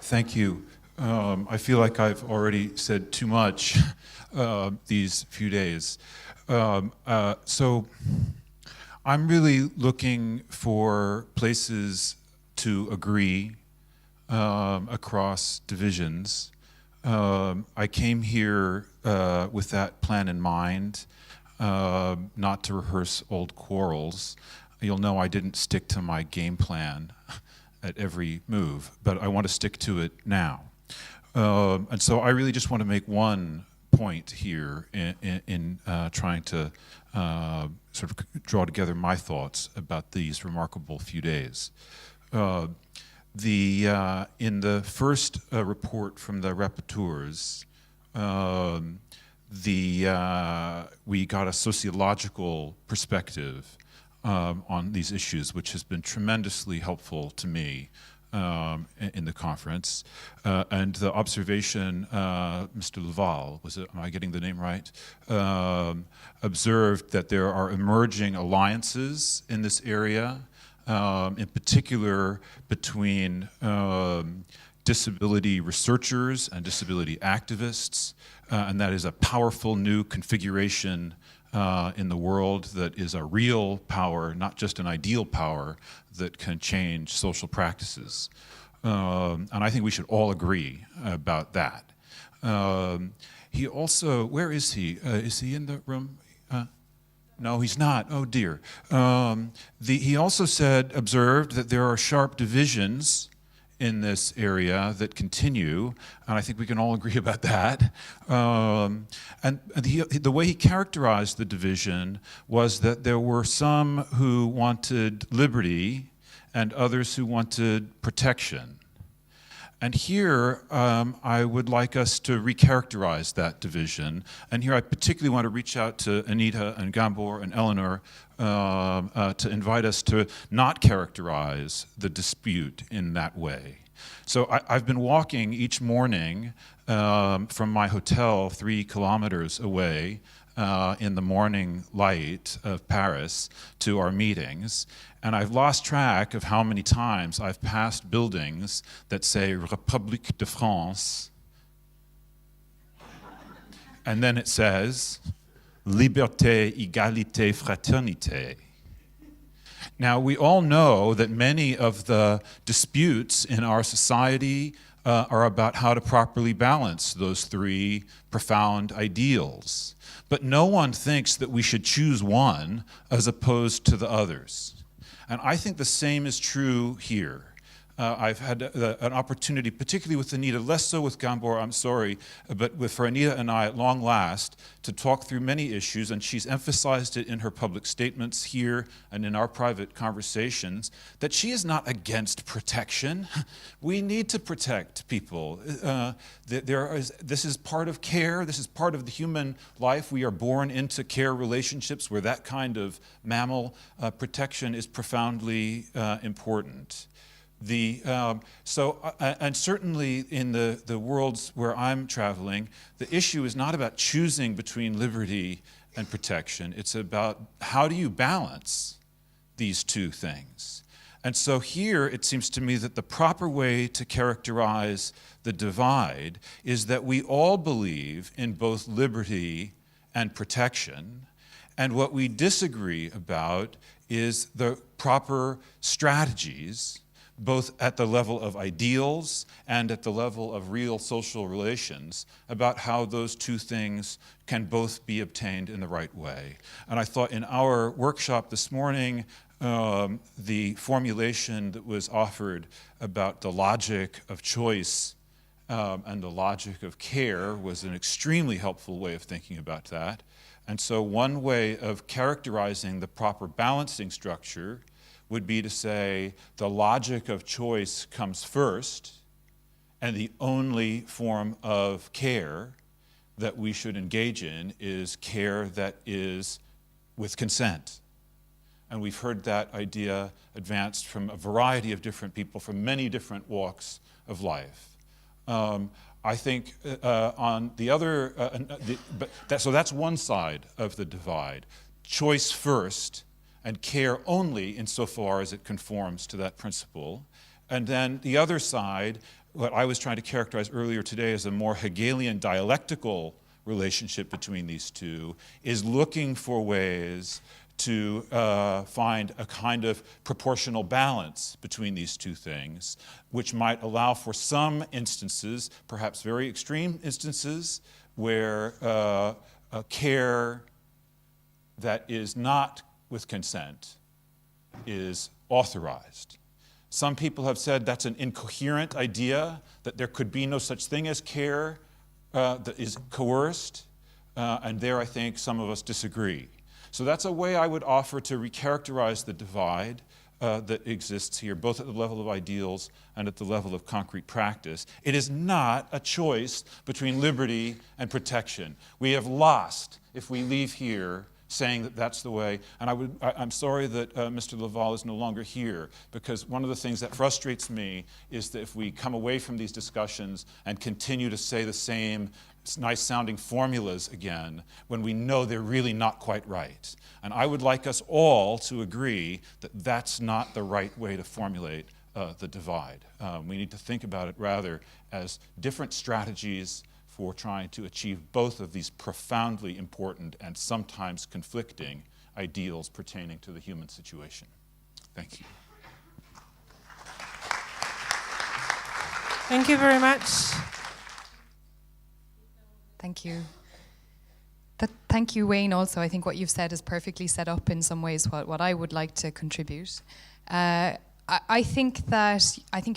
Thank you. I feel like I've already said too much these few days. So I'm really looking for places to agree across divisions. I came here with that plan in mind, not to rehearse old quarrels. You'll know I didn't stick to my game plan at every move, but I want to stick to it now. And so I really just want to make one point here in trying to sort of draw together my thoughts about these remarkable few days. In the first report from the rapporteurs, we got a sociological perspective on these issues, which has been tremendously helpful to me in the conference. And the observation, Mr. Laval, am I getting the name right? Observed that there are emerging alliances in this area, in particular between disability researchers and disability activists, and that is a powerful new configuration in the world that is a real power, not just an ideal power, that can change social practices. And I think we should all agree about that. He also, where is he? Is he in the room? No, he's not. Oh dear. He also observed that there are sharp divisions in this area that continue, and I think we can all agree about that. And the way he characterized the division was that there were some who wanted liberty and others who wanted protection. And here, I would like us to recharacterize that division. And here I particularly want to reach out to Anita and Gabor and Eilionoir to invite us to not characterize the dispute in that way. So I've been walking each morning from my hotel 3 kilometers away in the morning light of Paris to our meetings, and I've lost track of how many times I've passed buildings that say République de France, and then it says Liberté, Égalité, Fraternité. Now, we all know that many of the disputes in our society are about how to properly balance those 3 profound ideals. But no one thinks that we should choose one as opposed to the others. And I think the same is true here. I've had an opportunity, particularly with Anita, less so with Gabor, I'm sorry, but for Anita and I at long last, to talk through many issues, and she's emphasized it in her public statements here and in our private conversations, that she is not against protection. We need to protect people. This is part of care, this is part of the human life. We are born into care relationships where that kind of mammal protection is profoundly important. And certainly in the worlds where I'm traveling, the issue is not about choosing between liberty and protection. It's about how do you balance these 2 things. And so here it seems to me that the proper way to characterize the divide is that we all believe in both liberty and protection, and what we disagree about is the proper strategies, both at the level of ideals and at the level of real social relations, about how those 2 things can both be obtained in the right way. And I thought in our workshop this morning, the formulation that was offered about the logic of choice and the logic of care was an extremely helpful way of thinking about that. And so one way of characterizing the proper balancing structure would be to say the logic of choice comes first, and the only form of care that we should engage in is care that is with consent. And we've heard that idea advanced from a variety of different people from many different walks of life. I think on the other, so that's one side of the divide. Choice first, and care only insofar as it conforms to that principle. And then the other side what I was trying to characterize earlier today as a more Hegelian dialectical relationship between these two, is looking for ways to find a kind of proportional balance between these two things, which might allow for some instances, perhaps very extreme instances, where care that is not with consent is authorized. Some people have said that's an incoherent idea, that there could be no such thing as care that is coerced, and there I think some of us disagree. So that's a way I would offer to recharacterize the divide that exists here, both at the level of ideals and at the level of concrete practice. It is not a choice between liberty and protection. We have lost if we leave here saying that that's the way. And I'm sorry that Mr. Laval is no longer here, because one of the things that frustrates me is that if we come away from these discussions and continue to say the same nice-sounding formulas again, when we know they're really not quite right. And I would like us all to agree that that's not the right way to formulate the divide. We need to think about it rather as different strategies for trying to achieve both of these profoundly important and sometimes conflicting ideals pertaining to the human situation. Thank you. Thank you very much. Thank you. Thank you, Wayne, also. I think what you've said is perfectly set up in some ways what I would like to contribute. I think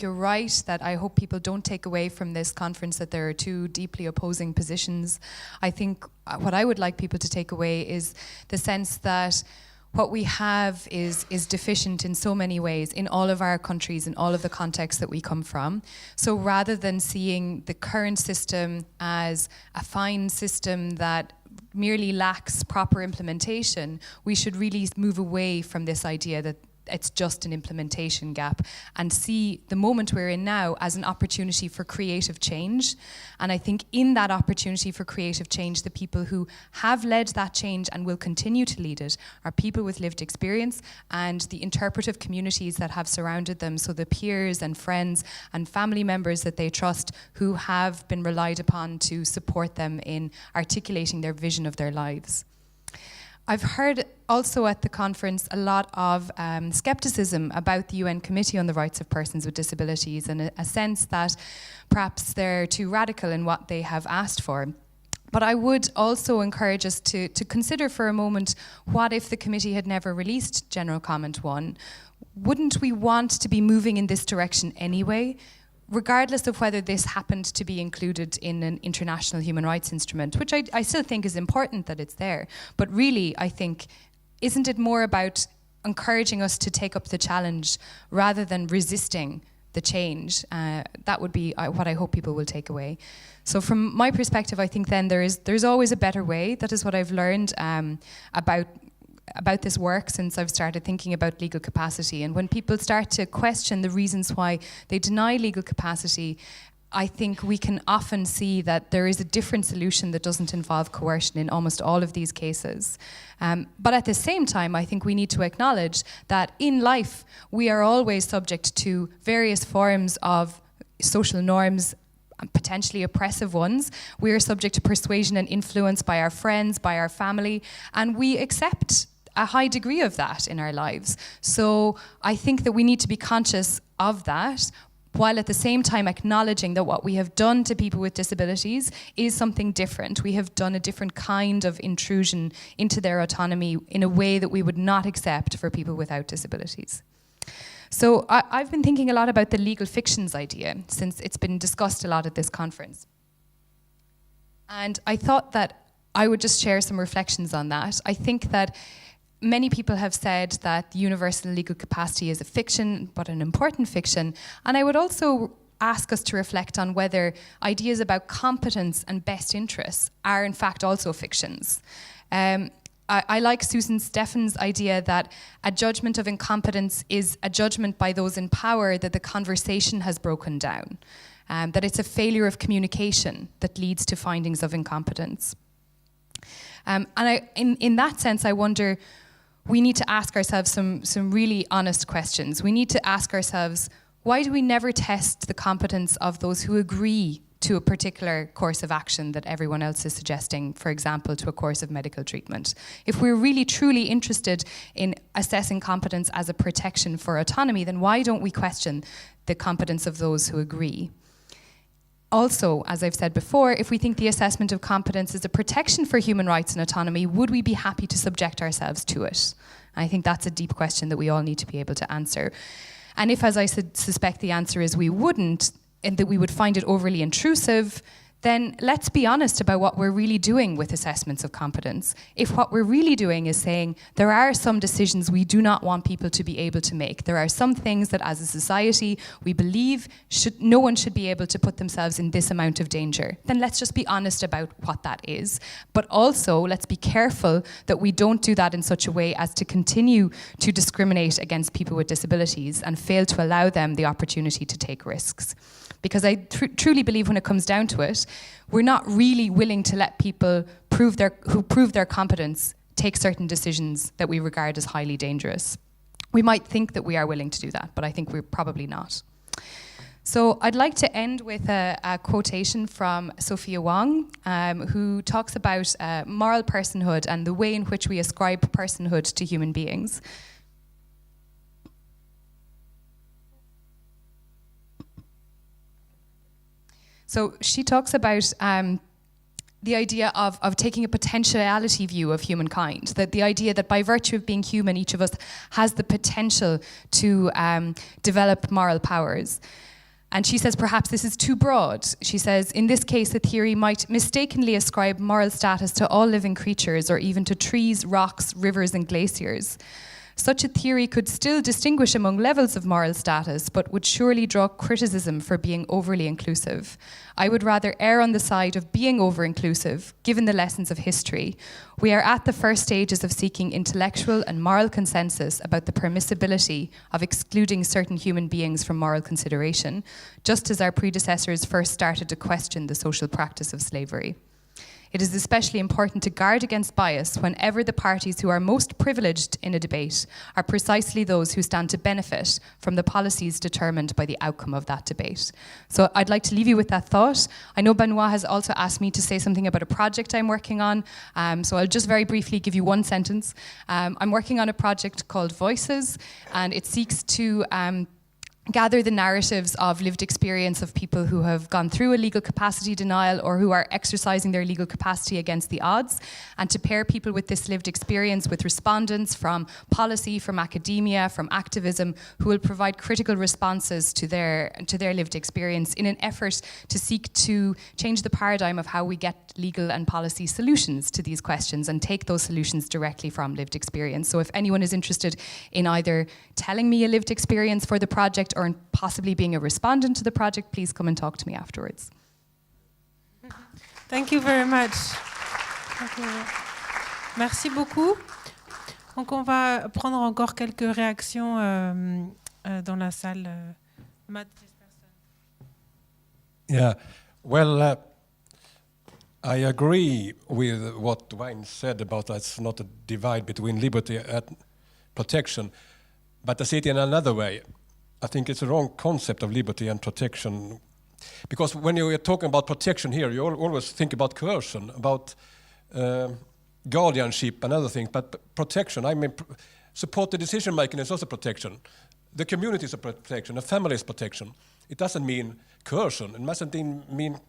you're right that I hope people don't take away from this conference that there are two deeply opposing positions. I think what I would like people to take away is the sense that what we have is deficient in so many ways in all of our countries, in all of the contexts that we come from. So rather than seeing the current system as a fine system that merely lacks proper implementation, we should really move away from this idea that it's just an implementation gap and see the moment we're in now as an opportunity for creative change. And I think in that opportunity for creative change, the people who have led that change and will continue to lead it are people with lived experience and the interpretive communities that have surrounded them, so the peers and friends and family members that they trust who have been relied upon to support them in articulating their vision of their lives. I've heard also at the conference a lot of skepticism about the UN Committee on the Rights of Persons with Disabilities, and a sense that perhaps they're too radical in what they have asked for. But I would also encourage us to consider for a moment, what if the committee had never released General Comment 1? Wouldn't we want to be moving in this direction anyway? Regardless of whether this happened to be included in an international human rights instrument, which I still think is important that it's there. But really, I think, isn't it more about encouraging us to take up the challenge rather than resisting the change? That would be what I hope people will take away. So from my perspective, I think then there's always a better way. That is what I've learned about this work since I've started thinking about legal capacity. And when people start to question the reasons why they deny legal capacity, I think we can often see that there is a different solution that doesn't involve coercion in almost all of these cases. But at the same time, I think we need to acknowledge that in life, we are always subject to various forms of social norms, and potentially oppressive ones. We are subject to persuasion and influence by our friends, by our family, and we accept a high degree of that in our lives. So I think that we need to be conscious of that, while at the same time acknowledging that what we have done to people with disabilities is something different. We have done a different kind of intrusion into their autonomy in a way that we would not accept for people without disabilities. So I've been thinking a lot about the legal fictions idea, since it's been discussed a lot at this conference. And I thought that I would just share some reflections on that. I think that many people have said that the universal legal capacity is a fiction, but an important fiction. And I would also ask us to reflect on whether ideas about competence and best interests are in fact also fictions. I like Susan Steffen's idea that a judgment of incompetence is a judgment by those in power that the conversation has broken down, that it's a failure of communication that leads to findings of incompetence. And in that sense, I wonder, we need to ask ourselves some really honest questions. We need to ask ourselves, Why do we never test the competence of those who agree to a particular course of action that everyone else is suggesting, for example, to a course of medical treatment? If we're really truly interested in assessing competence as a protection for autonomy, then why don't we question the competence of those who agree? Also, as I've said before, if we think the assessment of competence is a protection for human rights and autonomy, would we be happy to subject ourselves to it? I think that's a deep question that we all need to be able to answer. And if, as I suspect, the answer is we wouldn't, and that we would find it overly intrusive, then let's be honest about what we're really doing with assessments of competence. If what we're really doing is saying there are some decisions we do not want people to be able to make, there are some things that as a society we believe no one should be able to put themselves in this amount of danger, then let's just be honest about what that is. But also let's be careful that we don't do that in such a way as to continue to discriminate against people with disabilities and fail to allow them the opportunity to take risks. Because I truly believe when it comes down to it, we're not really willing to let people who prove their competence take certain decisions that we regard as highly dangerous. We might think that we are willing to do that, but I think we're probably not. So I'd like to end with a quotation from Sophia Wong, who talks about moral personhood and the way in which we ascribe personhood to human beings. So she talks about the idea of taking a potentiality view of humankind, that the idea that by virtue of being human, each of us has the potential to develop moral powers. And she says perhaps this is too broad. She says, in this case, the theory might mistakenly ascribe moral status to all living creatures or even to trees, rocks, rivers, and glaciers. Such a theory could still distinguish among levels of moral status, but would surely draw criticism for being overly inclusive. I would rather err on the side of being over-inclusive, given the lessons of history. We are at the first stages of seeking intellectual and moral consensus about the permissibility of excluding certain human beings from moral consideration, just as our predecessors first started to question the social practice of slavery. It is especially important to guard against bias whenever the parties who are most privileged in a debate are precisely those who stand to benefit from the policies determined by the outcome of that debate. So I'd like to leave you with that thought. I know Benoit has also asked me to say something about a project I'm working on, so I'll just very briefly give you one sentence. I'm working on a project called Voices, and it seeks to gather the narratives of lived experience of people who have gone through a legal capacity denial or who are exercising their legal capacity against the odds, and to pair people with this lived experience with respondents from policy, from academia, from activism, who will provide critical responses to their lived experience in an effort to seek to change the paradigm of how we get legal and policy solutions to these questions and take those solutions directly from lived experience. So if anyone is interested in either telling me a lived experience for the project or in possibly being a respondent to the project, please come and talk to me afterwards. Thank you very much. Merci beaucoup. Donc on va prendre encore quelques réactions dans la salle. Yeah, well, I agree with what Wayne said about it's not a divide between liberty and protection, but I see it in another way. I think it's a wrong concept of liberty and protection, because when you're talking about protection here, you always think about coercion, about guardianship and other things, but protection, I mean, supported decision making is also protection. The community is a protection, the family is protection. It doesn't mean coercion, it mustn't mean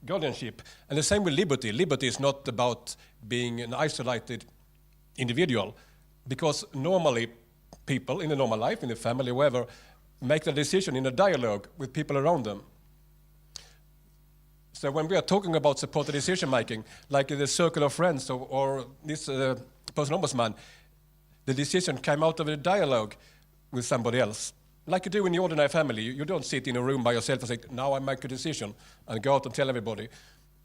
guardianship. And the same with liberty. Liberty is not about being an isolated individual, because normally people in a normal life, in the family, wherever, make the decision in a dialogue with people around them. So when we are talking about supported decision making, like in the circle of friends or this person ombudsman, the decision came out of a dialogue with somebody else. Like you do in the ordinary family, you don't sit in a room by yourself and say, now I make a decision, and go out and tell everybody.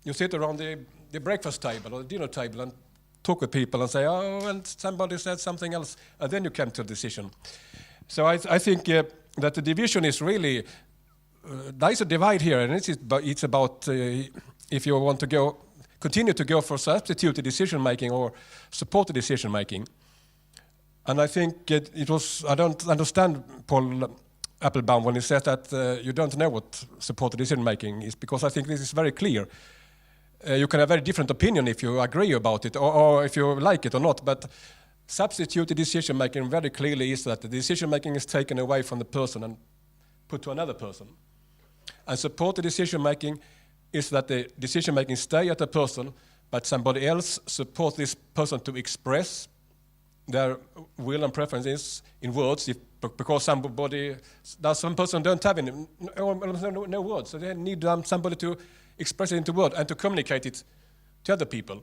You sit around the breakfast table or the dinner table and talk with people and say, oh, and somebody said something else, and then you come to a decision. So I think that the division is really, there is a divide here, and it's about if you want to continue to go for substituted decision-making or supported decision-making. And I think it was, I don't understand Paul Applebaum when he says that you don't know what supported decision-making is, because I think this is very clear. You can have a very different opinion if you agree about it or if you like it or not, but substituted decision-making very clearly is that the decision-making is taken away from the person and put to another person. And supported decision-making is that the decision-making stay at the person, but somebody else supports this person to express their will and preferences in words, because some person don't have any, no words, so they need somebody to express it into words and to communicate it to other people.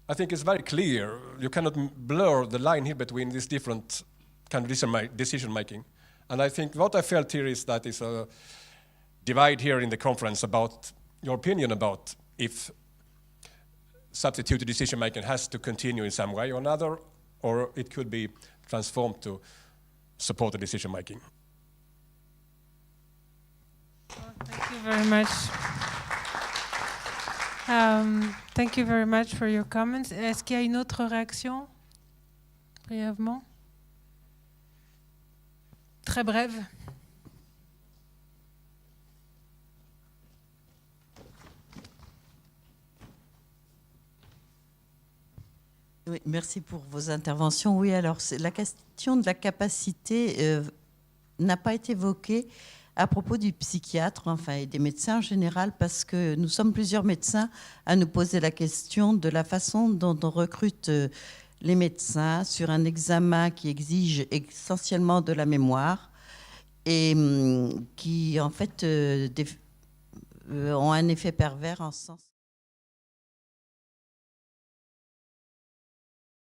I think it's very clear. You cannot blur the line here between these different kind of decision-making. And I think what I felt here is that is a divide here in the conference about your opinion about if substituted decision-making has to continue in some way or another, or it could be transformed to supported decision-making. Thank you very much. Thank you very much for your comments. Est-ce qu'il y a une autre réaction, brièvement? Très brève. Oui, merci pour vos interventions. Oui, alors la question de la capacité n'a pas été évoquée à propos du psychiatre, enfin, et des médecins en général, parce que nous sommes plusieurs médecins à nous poser la question de la façon dont on recrute les médecins sur un examen qui exige essentiellement de la mémoire et qui, en fait, ont un effet pervers en sens